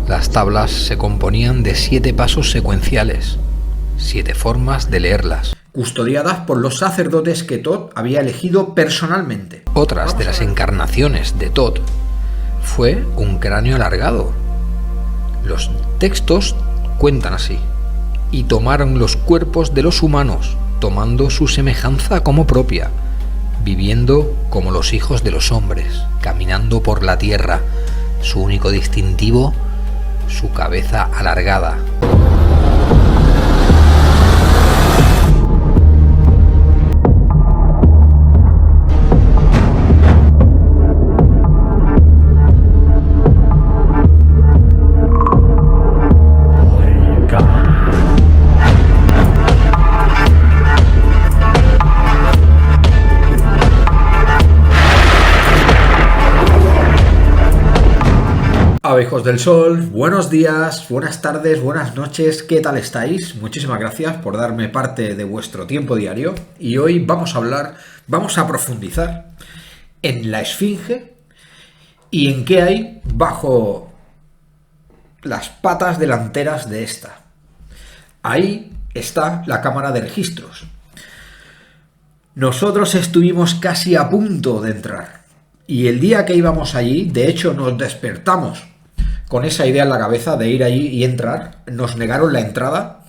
Las tablas se componían de 7 pasos secuenciales, 7 formas de leerlas, custodiadas por los sacerdotes que Thoth había elegido personalmente. Otras de las encarnaciones de Thoth fue un cráneo alargado. Los textos cuentan así: y tomaron los cuerpos de los humanos, tomando su semejanza como propia, viviendo como los hijos de los hombres, caminando por la tierra, su único distintivo, su cabeza alargada. Hijos del sol, buenos días, buenas tardes, buenas noches, ¿qué tal estáis? Muchísimas gracias por darme parte de vuestro tiempo diario y hoy vamos a profundizar en la Esfinge y en qué hay bajo las patas delanteras de esta. Ahí está la cámara de registros. Nosotros estuvimos casi a punto de entrar y el día que íbamos allí, de hecho nos despertamos con esa idea en la cabeza de ir allí y entrar. Nos negaron la entrada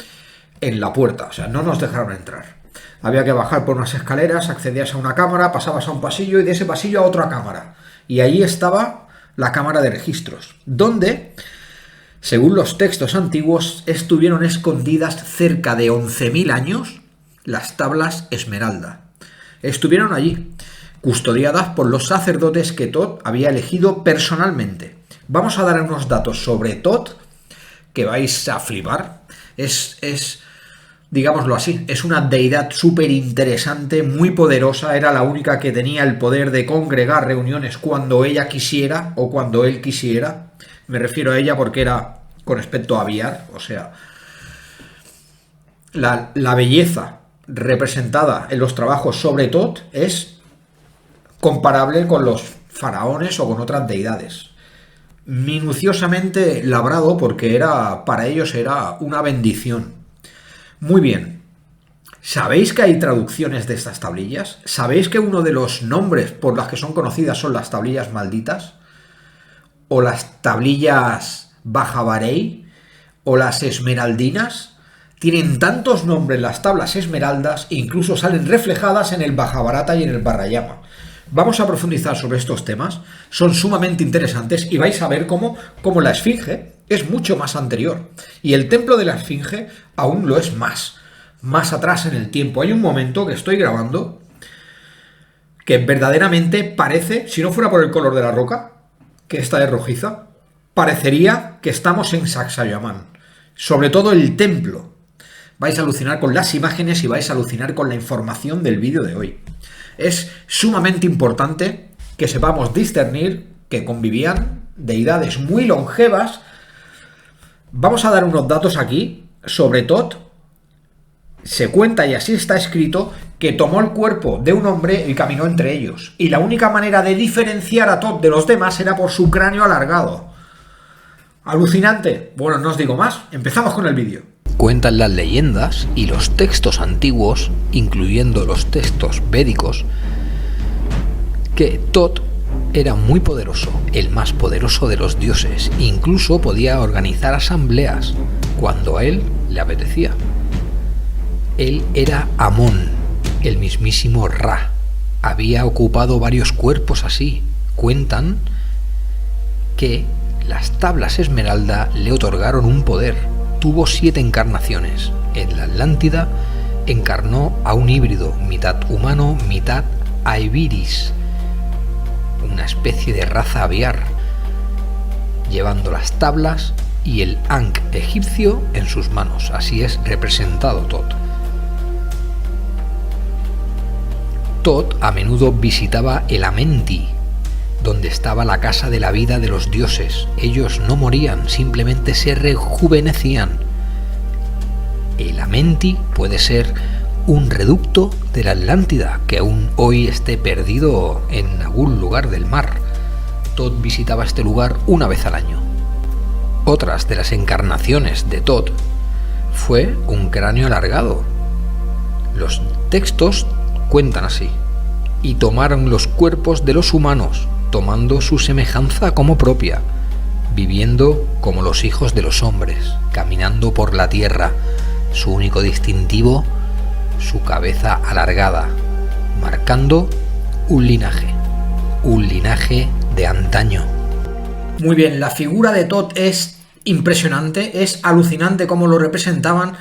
en la puerta, o sea, no nos dejaron entrar. Había que bajar por unas escaleras, accedías a una cámara, pasabas a un pasillo y de ese pasillo a otra cámara. Y ahí estaba la cámara de registros, donde, según los textos antiguos, estuvieron escondidas cerca de 11.000 años las tablas Esmeralda. Estuvieron allí, custodiadas por los sacerdotes que Thoth había elegido personalmente. Vamos a dar unos datos sobre Thoth que vais a flipar. Digámoslo así, es una deidad súper interesante, muy poderosa. Era la única que tenía el poder de congregar reuniones cuando ella quisiera o cuando él quisiera. Me refiero a ella porque era con aspecto aviar, o sea, la belleza representada en los trabajos sobre Thoth es comparable con los faraones o con otras deidades. Minuciosamente labrado porque para ellos era una bendición. Muy bien. ¿Sabéis que hay traducciones de estas tablillas? ¿Sabéis que uno de los nombres por las que son conocidas son las tablillas malditas? ¿O las tablillas Bajabarey? ¿O las esmeraldinas? Tienen tantos nombres las tablas esmeraldas, incluso salen reflejadas en el Majábharata y en el Parayama. Vamos a profundizar sobre estos temas, son sumamente interesantes y vais a ver cómo la Esfinge es mucho más anterior y el templo de la Esfinge aún lo es más atrás en el tiempo. Hay un momento que estoy grabando que verdaderamente parece, si no fuera por el color de la roca, que esta es rojiza, parecería que estamos en Sacsayhuamán, sobre todo el templo. Vais a alucinar con las imágenes y vais a alucinar con la información del vídeo de hoy. Es sumamente importante que sepamos discernir que convivían deidades muy longevas. Vamos a dar unos datos aquí sobre Thoth. Se cuenta, y así está escrito, que tomó el cuerpo de un hombre y caminó entre ellos. Y la única manera de diferenciar a Thoth de los demás era por su cráneo alargado. Alucinante. Bueno, no os digo más. Empezamos con el vídeo. Cuentan las leyendas y los textos antiguos, incluyendo los textos védicos, que Thoth era muy poderoso, el más poderoso de los dioses. Incluso podía organizar asambleas cuando a él le apetecía. Él era Amón, el mismísimo Ra. Había ocupado varios cuerpos así. Cuentan que las tablas Esmeralda le otorgaron un poder. Tuvo 7 encarnaciones. En la Atlántida encarnó a un híbrido, mitad humano, mitad Aibiris, una especie de raza aviar, llevando las tablas y el Ankh egipcio en sus manos. Así es representado Thoth. Thoth a menudo visitaba el Amenti, donde estaba la casa de la vida de los dioses. Ellos no morían, simplemente se rejuvenecían. El Amenti puede ser un reducto de la Atlántida, que aún hoy esté perdido en algún lugar del mar. Thoth visitaba este lugar una vez al año. Otras de las encarnaciones de Thoth fue un cráneo alargado. Los textos cuentan así: y tomaron los cuerpos de los humanos, tomando su semejanza como propia, viviendo como los hijos de los hombres, caminando por la tierra, su único distintivo, su cabeza alargada, marcando un linaje de antaño. Muy bien, la figura de Thoth es impresionante, es alucinante cómo lo representaban.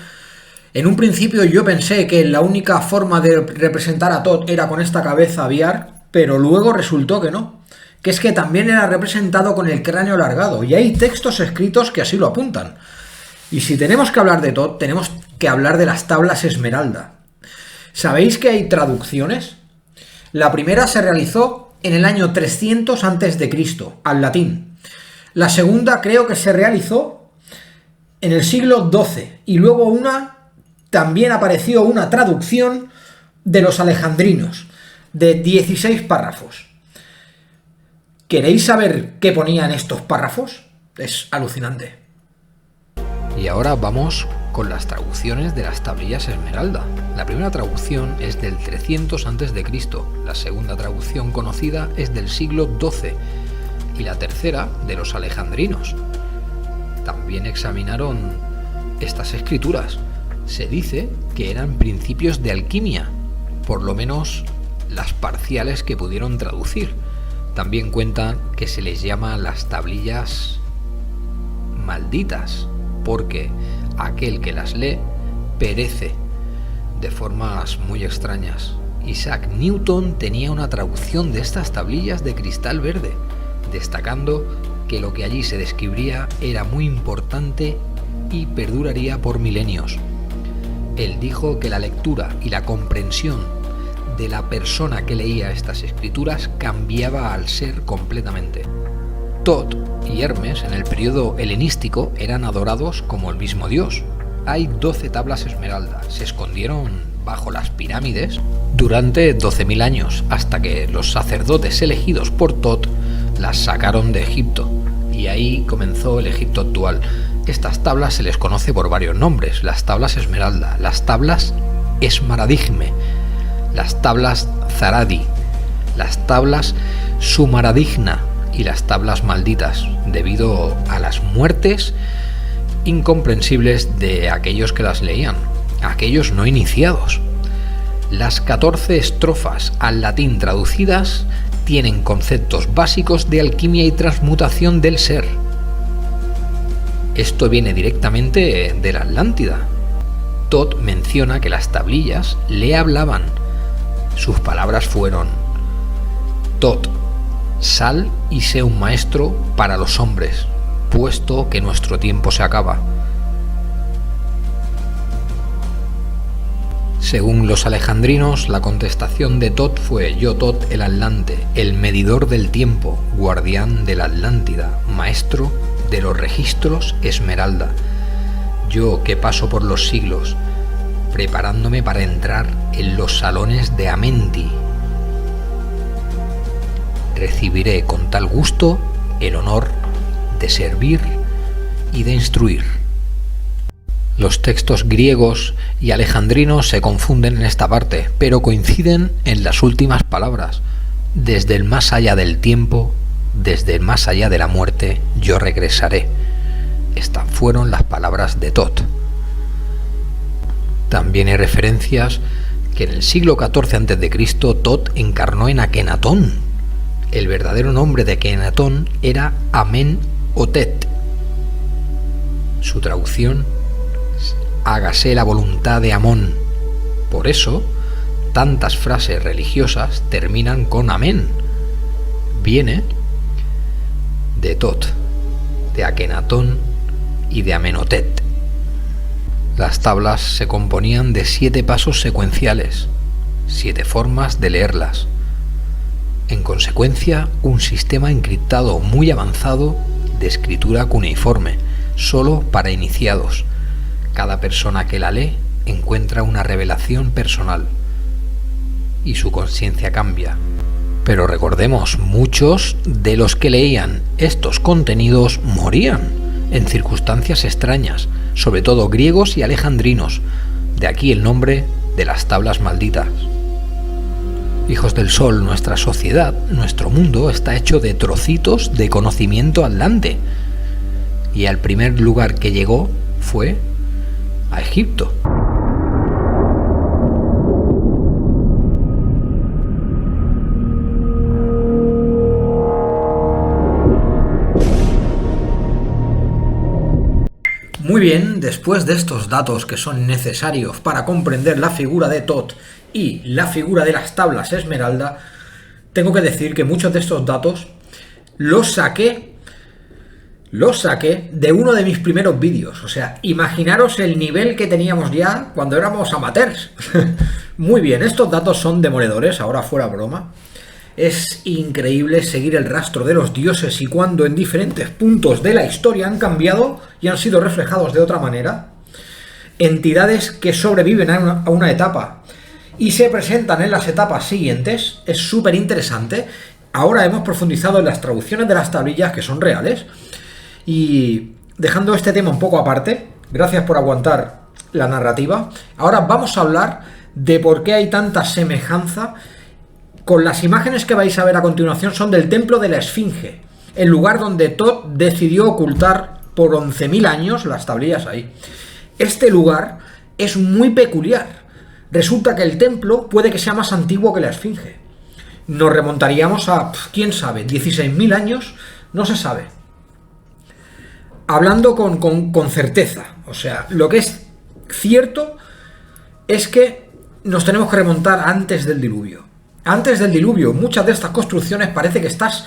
En un principio yo pensé que la única forma de representar a Thoth era con esta cabeza aviar, pero luego resultó que no, que es que también era representado con el cráneo alargado, y hay textos escritos que así lo apuntan. Y si tenemos que hablar de Thoth, tenemos que hablar de las tablas Esmeralda. ¿Sabéis que hay traducciones? La primera se realizó en el año 300 a.C., al latín. La segunda creo que se realizó en el siglo XII, y luego también apareció una traducción de los alejandrinos, de 16 párrafos. ¿Queréis saber qué ponían estos párrafos? Es alucinante. Y ahora vamos con las traducciones de las tablillas Esmeralda. La primera traducción es del 300 a.C., la segunda traducción conocida es del siglo XII y la tercera de los alejandrinos. También examinaron estas escrituras. Se dice que eran principios de alquimia, por lo menos las parciales que pudieron traducir. También cuentan que se les llama las tablillas malditas, porque aquel que las lee perece de formas muy extrañas. Isaac Newton tenía una traducción de estas tablillas de cristal verde, destacando que lo que allí se describiría era muy importante y perduraría por milenios. Él dijo que la lectura y la comprensión de la persona que leía estas escrituras cambiaba al ser completamente. Thoth y Hermes en el periodo helenístico eran adorados como el mismo dios. Hay 12 tablas Esmeralda, se escondieron bajo las pirámides durante 12.000 años, hasta que los sacerdotes elegidos por Thoth las sacaron de Egipto, y ahí comenzó el Egipto actual. Estas tablas se les conoce por varios nombres: las tablas Esmeralda, las tablas Esmaradigme, las tablas Zaradi, las tablas Sumaradigna y las tablas malditas, debido a las muertes incomprensibles de aquellos que las leían, aquellos no iniciados. Las 14 estrofas al latín traducidas tienen conceptos básicos de alquimia y transmutación del ser. Esto viene directamente de la Atlántida. Thoth menciona que las tablillas le hablaban. Sus palabras fueron: Thoth, sal y sé un maestro para los hombres, puesto que nuestro tiempo se acaba. Según los alejandrinos, la contestación de Thoth fue: yo Thoth el Atlante, el medidor del tiempo, guardián de la Atlántida, maestro de los registros Esmeralda. Yo que paso por los siglos, preparándome para entrar en los salones de Amenti, recibiré con tal gusto el honor de servir y de instruir. Los textos griegos y alejandrinos se confunden en esta parte, pero coinciden en las últimas palabras: desde el más allá del tiempo, desde el más allá de la muerte, yo regresaré. Estas fueron las palabras de Thoth. También hay referencias que en el siglo XIV a.C. Thoth encarnó en Akenatón. El verdadero nombre de Akenatón era Amenhotep. Su traducción: hágase la voluntad de Amón. Por eso, tantas frases religiosas terminan con amén. Viene de Thoth, de Akenatón y de Amenhotep. Las tablas se componían de 7 pasos secuenciales, 7 formas de leerlas. En consecuencia, un sistema encriptado muy avanzado de escritura cuneiforme, solo para iniciados. Cada persona que la lee encuentra una revelación personal y su conciencia cambia. Pero recordemos, muchos de los que leían estos contenidos morían en circunstancias extrañas, sobre todo griegos y alejandrinos, de aquí el nombre de las tablas malditas. Hijos del Sol, nuestra sociedad, nuestro mundo está hecho de trocitos de conocimiento atlante, y al primer lugar que llegó fue a Egipto. Muy bien, después de estos datos que son necesarios para comprender la figura de Tot y la figura de las tablas Esmeralda, tengo que decir que muchos de estos datos los saqué de uno de mis primeros vídeos. O sea, imaginaros el nivel que teníamos ya cuando éramos amateurs. Muy bien, estos datos son demoledores, ahora fuera broma. Es increíble seguir el rastro de los dioses y cuando en diferentes puntos de la historia han cambiado y han sido reflejados de otra manera. Entidades que sobreviven a una etapa y se presentan en las etapas siguientes. Es súper interesante. Ahora hemos profundizado en las traducciones de las tablillas que son reales. Y dejando este tema un poco aparte, gracias por aguantar la narrativa, ahora vamos a hablar de por qué hay tanta semejanza con las imágenes que vais a ver a continuación. Son del templo de la Esfinge, el lugar donde Tot decidió ocultar por 11.000 años las tablillas ahí. Este lugar es muy peculiar. Resulta que el templo puede que sea más antiguo que la Esfinge. Nos remontaríamos a, quién sabe, 16.000 años, no se sabe. Hablando con certeza, o sea, lo que es cierto es que nos tenemos que remontar antes del diluvio. Antes del diluvio, muchas de estas construcciones parece que estás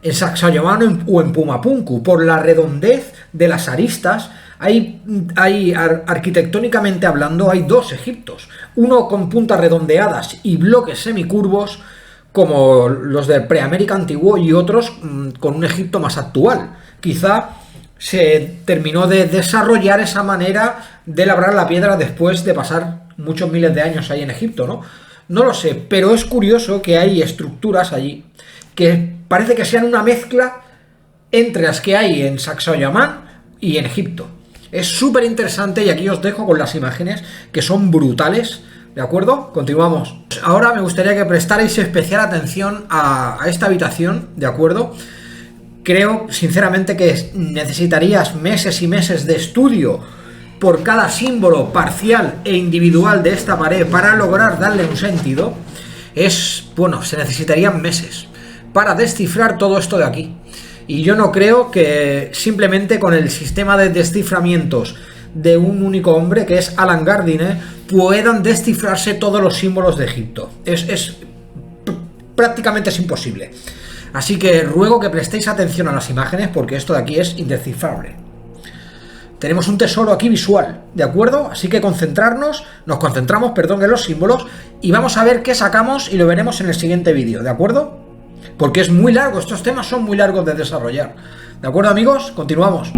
en Sacsayhuamán o en Pumapunku, por la redondez de las aristas. Arquitectónicamente hablando, hay dos Egiptos, uno con puntas redondeadas y bloques semicurvos, como los del Preamérica antiguo, y otros con un Egipto más actual. Quizá se terminó de desarrollar esa manera de labrar la piedra después de pasar muchos miles de años ahí en Egipto, ¿no? No lo sé, pero es curioso que hay estructuras allí que parece que sean una mezcla entre las que hay en Sacsayhuamán y en Egipto. Es súper interesante y aquí os dejo con las imágenes que son brutales, ¿de acuerdo? Continuamos. Ahora me gustaría que prestarais especial atención a esta habitación, ¿de acuerdo? Creo sinceramente que necesitarías meses y meses de estudio por cada símbolo parcial e individual de esta pared para lograr darle un sentido. Se necesitarían meses para descifrar todo esto de aquí. Y yo no creo que simplemente con el sistema de desciframientos de un único hombre, que es Alan Gardiner, puedan descifrarse todos los símbolos de Egipto. Prácticamente es imposible. Así que ruego que prestéis atención a las imágenes porque esto de aquí es indescifrable. Tenemos un tesoro aquí visual, ¿de acuerdo? Así que nos concentramos, en los símbolos y vamos a ver qué sacamos y lo veremos en el siguiente vídeo, ¿de acuerdo? Porque es muy largo, estos temas son muy largos de desarrollar. ¿De acuerdo, amigos? Continuamos.